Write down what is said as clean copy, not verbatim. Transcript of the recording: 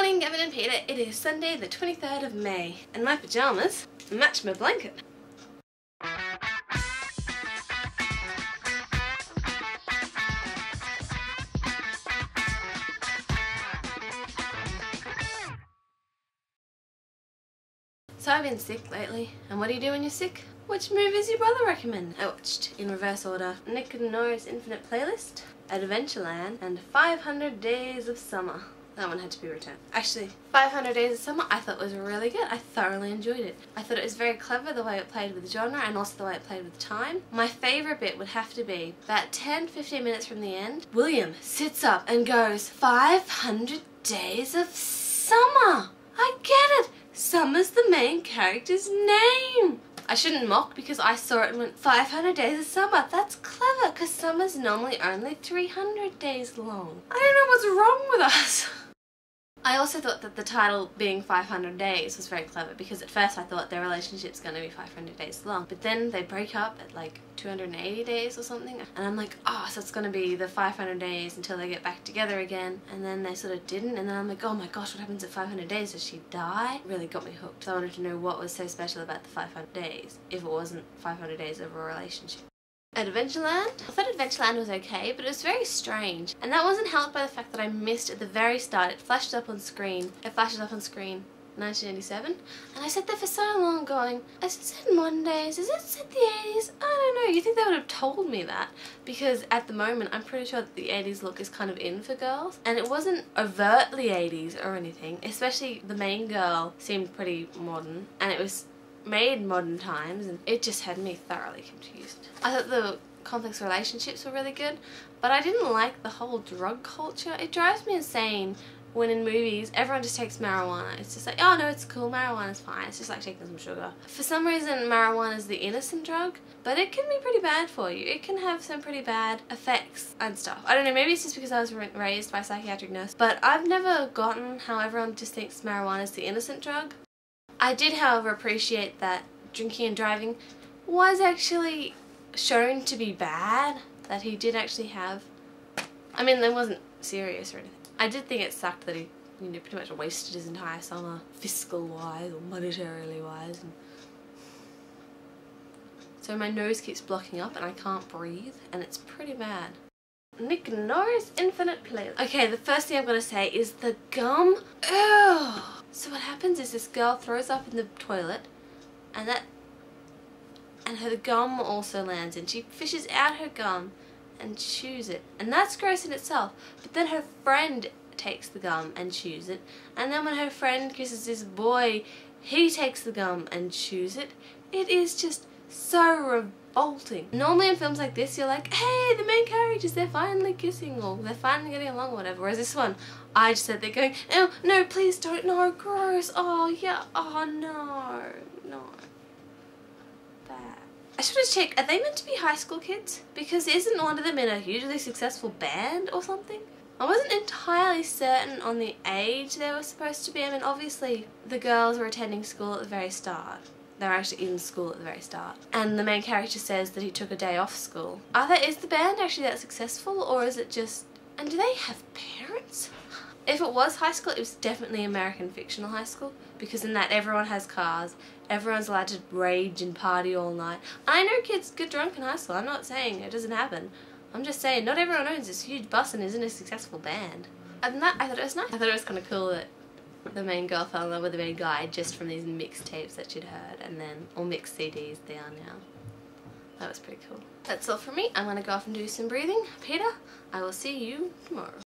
morning, Gavin and Peter. It is Sunday the 23rd of May and my pyjamas match my blanket. So I've been sick lately, and what do you do when you're sick? Which movies your brother recommend? I watched, in reverse order, Nick and Nora's Infinite Playlist, Adventureland, and 500 Days of Summer. That one had to be returned. Actually, 500 Days of Summer I thought was really good. I thoroughly enjoyed it. I thought it was very clever the way it played with genre and also the way it played with time. My favourite bit would have to be about 10-15 minutes from the end. William sits up and goes, 500 Days of Summer! I get it! Summer's the main character's name! I shouldn't mock because I saw it and went, 500 Days of Summer. That's clever because summer's normally only 300 days long. I don't know what's wrong with us. I also thought that the title being 500 Days was very clever because at first I thought their relationship's going to be 500 days long, but then they break up at like 280 days or something, and I'm like, oh, so it's going to be the 500 days until they get back together again, and then they sort of didn't, and then I'm like, oh my gosh, what happens at 500 days? Does she die? It really got me hooked. So I wanted to know what was so special about the 500 days if it wasn't 500 days of a relationship. Adventureland? I thought Adventureland was okay, but it was very strange. And that wasn't helped by the fact that I missed at the very start. It flashed up on screen. It flashes up on screen 1987. And I sat there for so long going, is it set in modern days? Is it set the 80s? I don't know. You think they would have told me that? Because at the moment, I'm pretty sure that the 80s look is kind of in for girls. And it wasn't overtly 80s or anything. Especially the main girl seemed pretty modern. And it was made modern times, and it just had me thoroughly confused. I thought the complex relationships were really good, but I didn't like the whole drug culture. It drives me insane when in movies everyone just takes marijuana. It's just like, oh no, it's cool, marijuana's fine, it's just like taking some sugar. For some reason marijuana is the innocent drug, but it can be pretty bad for you. It can have some pretty bad effects and stuff. I don't know, maybe it's just because I was raised by a psychiatric nurse, but I've never gotten how everyone just thinks marijuana is the innocent drug. I did, however, appreciate that drinking and driving was actually shown to be bad, that he did actually have, I mean, it wasn't serious or anything. I did think it sucked that he, you know, pretty much wasted his entire summer, fiscal-wise or monetarily-wise. So my nose keeps blocking up and I can't breathe, and it's pretty bad. Nick and Nora's Infinite Playlist. Okay, the first thing I'm going to say is the gum. Ugh. So what happens is this girl throws up in the toilet, and her gum also lands in. She fishes out her gum and chews it, and that's gross in itself. But then her friend takes the gum and chews it, and then when her friend kisses this boy, he takes the gum and chews it. It is just so revolting. Normally in films like this you're like, hey, the main characters, they're finally kissing or they're finally getting along or whatever, whereas this one, I just said they're going, oh no, please don't, no, gross, oh yeah, oh no, bad. I should have checked, are they meant to be high school kids? Because isn't one of them in a hugely successful band or something? I wasn't entirely certain on the age they were supposed to be. I mean, obviously the girls were attending school at the very start. They're actually in school at the very start. And the main character says that he took a day off school. Is the band actually that successful, or is it just... And do they have parents? If it was high school, it was definitely American fictional high school, because in that everyone has cars, everyone's allowed to rage and party all night. I know kids get drunk in high school, I'm not saying it doesn't happen. I'm just saying not everyone owns this huge bus and is in a successful band. And that, I thought it was nice. I thought it was kind of cool that the main girl fell in love with the main guy just from these mixtapes that she'd heard, and then, or mixed CDs they are now. That was pretty cool. That's all from me. I'm gonna go off and do some breathing. Peter, I will see you tomorrow.